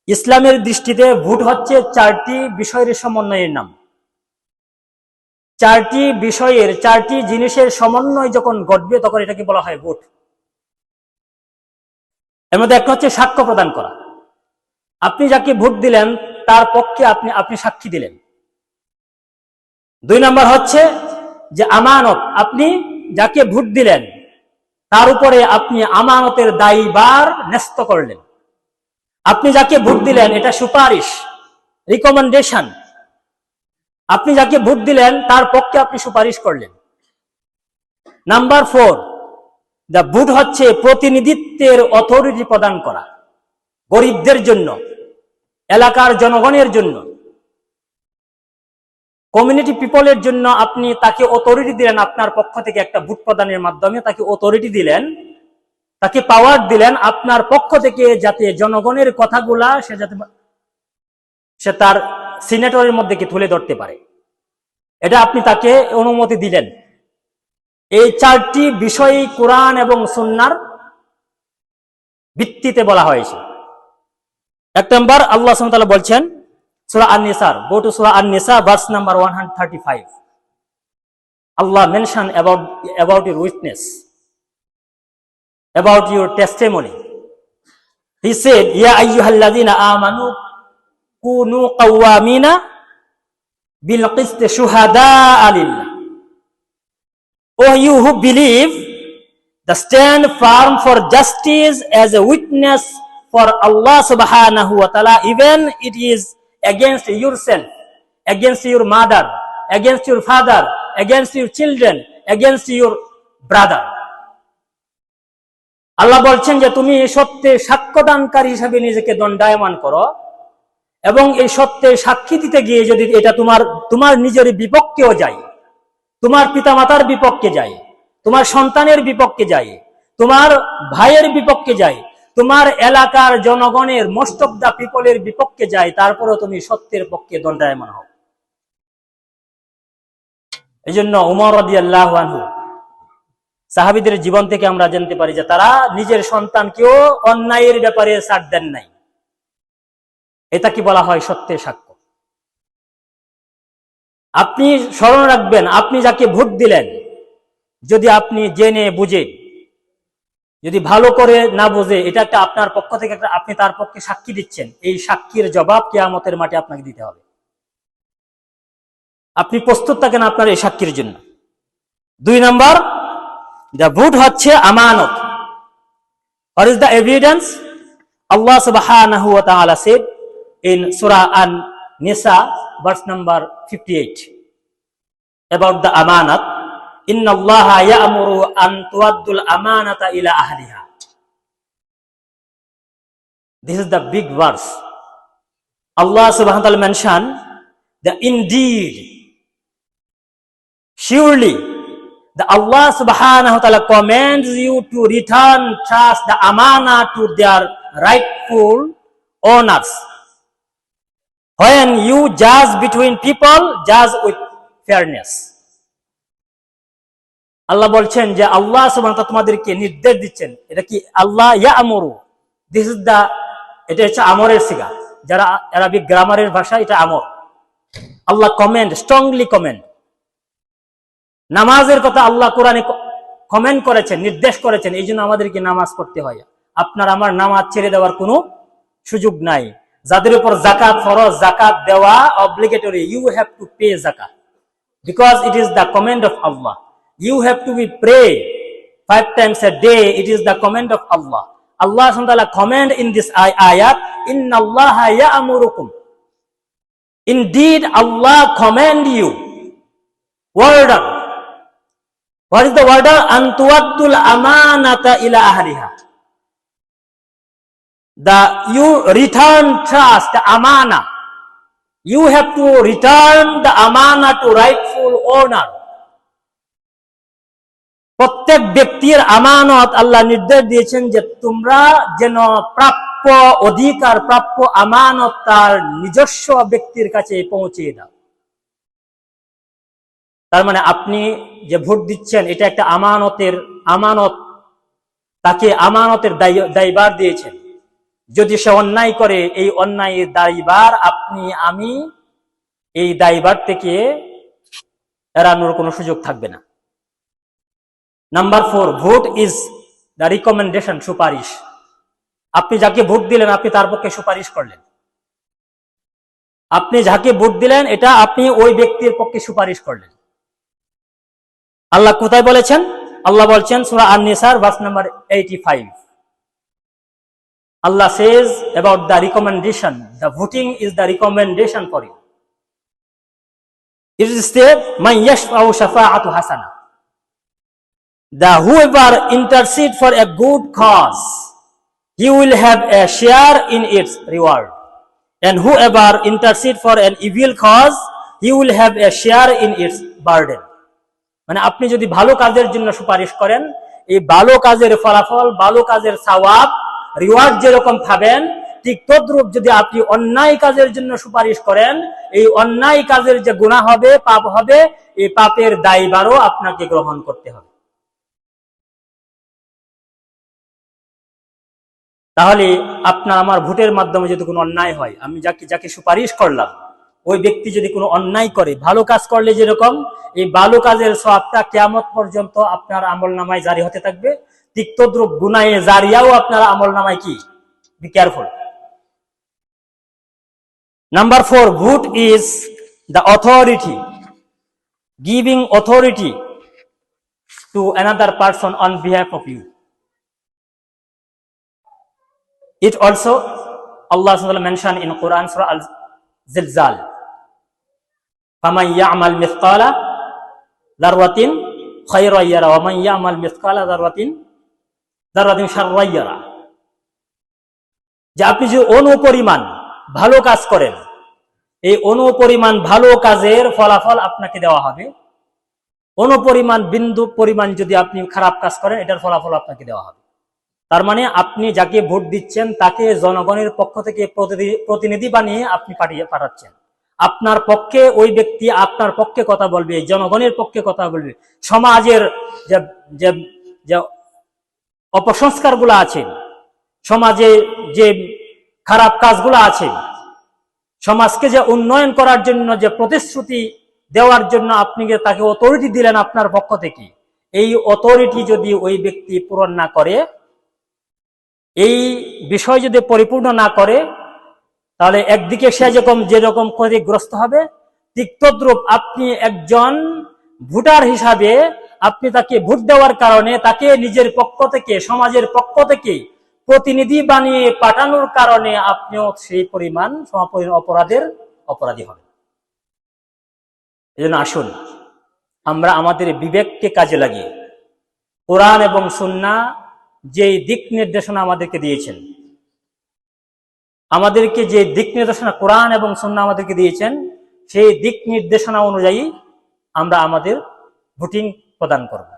ইসলামের দৃষ্টিতে ভোট হচ্ছে চারটি বিষয়ের সমন্বয়ের নাম। চারটি জিনিসের সমন্বয় যখন ঘটবে তখন এটাকে বলা হয় ভোট। এর মধ্যে একটা হচ্ছে সাক্ষ্য প্রদান করা। আপনি যাকে ভোট দিলেন তার পক্ষে আপনি সাক্ষী দিলেন। 2 নাম্বার হচ্ছে যে আমানত, আপনি যাকে ভোট দিলেন তার উপরে আপনি আমানতের দায়ভার ন্যস্ত করলেন। আপনি যাকে ভোট দিলেন এটা সুপারিশ, রিকমেন্ডেশন, আপনি যাকে ভোট দিলেন তার পক্ষে আপনি সুপারিশ করলেন। নাম্বার 4, দ্য ভোট হচ্ছে প্রতিনিধিত্বের অথরিটি প্রদান করা, গরিবদের জন্য, এলাকার জনগণের জন্য, কমিউনিটি পিপলের জন্য আপনি তাকে অথরিটি দিলেন। আপনার পক্ষ থেকে একটা ভোট প্রদানের মাধ্যমে তাকে অথরিটি দিলেন, তাকে পাওয়ার দিলেন আপনার পক্ষ থেকে, যাতে জনগণের কথাগুলা সে তার সিনেটরের মধ্যে কি তুলে ধরতে পারে। এটা আপনি তাকে অনুমতি দিলেন। এই 4টি বিষয় কোরআন এবং সুন্নাহর ভিত্তিতে বলা হয়েছে। 1 নম্বর আল্লাহ সুবহানাহু ওয়া তাআলা বলছেন সূরা আন-নিসা, গো টু সূরা আন-নিসা verse number 135। Allah mentioned about your witness, about your testimony. He said, ya ayyuhalladhina amanu kunu qawwamina bil qist shuhada'a lillah. Oh, you who believe, stand firm for justice as a witness for Allah subhanahu wa ta'ala, even it is against yourself, against your mother, against your father, against your children, against your brother. আল্লাহ বলছেন যে তুমি সত্যে সাক্ষ্যদানকারী হিসেবে নিজেকে দণ্ডায়মান করো, এবং এই সত্যে সাক্ষী দিতে গিয়ে যদি এটা তোমার নিজের বিপক্ষেও যায়, তোমার পিতামাতার বিপক্ষে যায়, তোমার সন্তানের বিপক্ষে যায়, তোমার ভাইয়ের বিপক্ষে যায়, তোমার এলাকার জনগণের, মোস্ট অফ দা পিপলের বিপক্ষে যায়, তারপরেও তুমি সত্যের পক্ষে দণ্ডায়মান হও। এই জন্য উমর রাদিয়াল্লাহু আনহু, সাহাবীদের জীবন থেকে আমরা জানতে পারি যে তারা নিজের সন্তানকেও অন্যায়ের ব্যাপারে ছাড় দেন নাই। এটা কি বলা হয়? সত্যের সাক্ষ্য। আপনি স্মরণ রাখবেন, আপনি যাকে ভোট দিলেন, যদি আপনি জেনে বুঝে, যদি ভালো করে না বুঝে, এটা একটা আপনার পক্ষ থেকে আপনি তার পক্ষে সাক্ষী দিচ্ছেন, এই সাক্ষীর জবাব কিয়ামতের মাঠে আপনাকে দিতে হবে। আপনি প্রস্তুত থাকেন আপনার এই সাক্ষীর জন্য। 2 নাম্বার, the ভোট হচ্ছে আমানত। What is the evidence? Allah subhanahu wa ta'ala said in Surah An-Nisa verse number 58 about the amanat, inna Allaha ya'muru an tu'addul amanata ila ahliha. This is the big verse. Allah subhanahu wa ta'ala mentioned that indeed, surely, the Allah subhanahu wa ta'ala commands you to return trust the amana to their rightful owners. When you judge between people, judge with fairness. আল্লাহ বলছেন যে আল্লাহ সুবহানাহু ওয়া তাআলা তোমাদেরকে নির্দেশ দিচ্ছেন। এটা কি? আল্লাহ ইয়া'মুরু, দিস ইজ দা, এটা হচ্ছে আমরের সিগা, যারা আরবিক গ্রামারের ভাষা, এটা আমর। আল্লাহ কমেন্ড, স্ট্রংলি কমেন্ড। নামাজের কথা আল্লাহ কোরআনে কমেন্ট করেছেন, নির্দেশ করেছেন, এই জন্য আমাদেরকে নামাজ পড়তে হয়। আপনার আমার নামাজ ছেড়ে দেওয়ার কোনো সুযোগ নাই। যাদের উপর যাকাত ফরজ, যাকাত দেওয়া obligatory, you have to pay যাকাত, because it is the command of আল্লাহ। You have to be pray 5 times a day, it is the command of Allah. Allah subhanahu wa ta'ala command in this ayat, inna Allaha ya'murukum, indeed Allah command you, order. What is the order? An tu'addul amanata ila ahliha. You return trust, the amana. You have to return the amana to rightful owner. প্রত্যেক ব্যক্তির আমানত আল্লাহ নির্দেশ দিয়েছেন যে তোমরা যেন প্রাপ্য অধিকার, প্রাপ্য আমানত তার নিজস্ব ব্যক্তির কাছে পৌঁছে দাও। তার মানে আপনি যে ভোট দিচ্ছেন এটা একটা আমানত, তাকে আমানতের দায়ভার দিয়েছেন যদি সে অন্যায় করে, এই অন্যায়ের দায়ভার আপনি আমি এই দায়ভার থেকে এড়ানোর কোনো সুযোগ থাকবে না। Number 4, vote is the recommendation, সুপারিশ। আপনি যাকে ভোট দিলেন আপনি তার পক্ষে সুপারিশ করলেন। আপনি যাকে ভোট দিলেন এটা আপনি ওই ব্যক্তির পক্ষে সুপারিশ করলেন। আল্লাহ কোথায় বলেছেন? আল্লাহ বলছেন সূরা আন-নিসার verse number 85। Allah says about the recommendation, the voting is the recommendation for you. It is said, man yashfa'u shafa'atu hasana. The whoever intercede for a good cause, he will have a share in its reward. And whoever intercede for an evil cause, he will have a share in its burden. মানে আপনি যদি ভালো কাজের জন্য সুপারিশ করেন, এই ভালো কাজের ফলাফল, ভালো কাজের সওয়াব, রিওয়ার্ড যেরকম পাবেন, ঠিক তদ্রূপ যদি আপনি অন্যায় কাজের জন্য সুপারিশ করেন, এই অন্যায় কাজের যে গুনাহ হবে, পাপ হবে, এই পাপের দায়ভারও আপনাকে গ্রহণ করতে হবে। তাহলে আপনার আমার ভোটের মাধ্যমে যদি কোনো অন্যায় হয়, আমি যাকে সুপারিশ করলাম ওই ব্যক্তি যদি কোনো অন্যায় করে, ভালো কাজ করলে যেরকম এই ভালো কাজের সওয়াবটা কিয়ামত পর্যন্ত আপনার আমলনামায় জারি হতে থাকবে, ঠিক তদ্রূপ গুনাহে জারিয়াও আপনার আমলনামায় কি? Be careful. Number 4, vote is the authority, giving authority to another person on behalf of you. It also Allah mentioned in Quran Surah Al-Zilzal, فَمَنْ يَعْمَلْ مِثْقَالَ ذَرَّةٍ خَيْرًا يَرَهُ وَمَنْ يَعْمَلْ مِثْقَالَ ذَرَّةٍ شَرًّا يَرَهُ। যে আপনি যে অনুপরিমাণ ভালো কাজ করেন, এই অনুপরিমাণ ভালো কাজের ফলাফল আপনাকে দেওয়া হবে। অনুপরিমাণ বিন্দু পরিমাণ যদি আপনি খারাপ কাজ করেন, এটার ফলাফল আপনাকে দেওয়া হবে। তার মানে আপনি যাকে ভোট দিচ্ছেন তাকে জনগণের পক্ষ থেকে প্রতিনিধি বানিয়ে আপনি পাঠাচ্ছেন। আপনার পক্ষে ওই ব্যক্তি আপনার পক্ষে কথা বলবে, জনগণের পক্ষে কথা বলবে। সমাজের যে অপসংস্কার গুলা আছে, সমাজে যে খারাপ কাজগুলো আছে, সমাজকে যে উন্নয়ন করার জন্য যে প্রতিশ্রুতি দেওয়ার জন্য আপনি তাকে অথরিটি দিলেন আপনার পক্ষ থেকে, এই অথরিটি যদি ওই ব্যক্তি পূরণ না করে, এই বিষয় যদি পরিপূর্ণ না করে, তাহলে একদিকে সে যেরকম ক্ষতিগ্রস্ত হবে, ঠিক তদ্রূপ আপনি একজন ভোটার হিসাবে আপনি তাকে ভোট দেওয়ার কারণে তাকে নিজের পক্ষ থেকে, সমাজের পক্ষ থেকে প্রতিনিধি বানিয়ে পাঠানোর কারণে আপনিও সেই পরিমাণ অপরাধের অপরাধী হবেন। এজন্য আসুন আমরা আমাদের বিবেককে কাজে লাগিয়ে কোরআন এবং সুন্নাহ যে দিক নির্দেশনা আমাদেরকে দিয়েছেন, আমাদেরকে যে দিক নির্দেশনা কোরআন এবং সুন্নাহ আমাদেরকে দিয়েছেন, সেই দিক নির্দেশনা অনুযায়ী আমরা আমাদের ভোটিং প্রদান করব।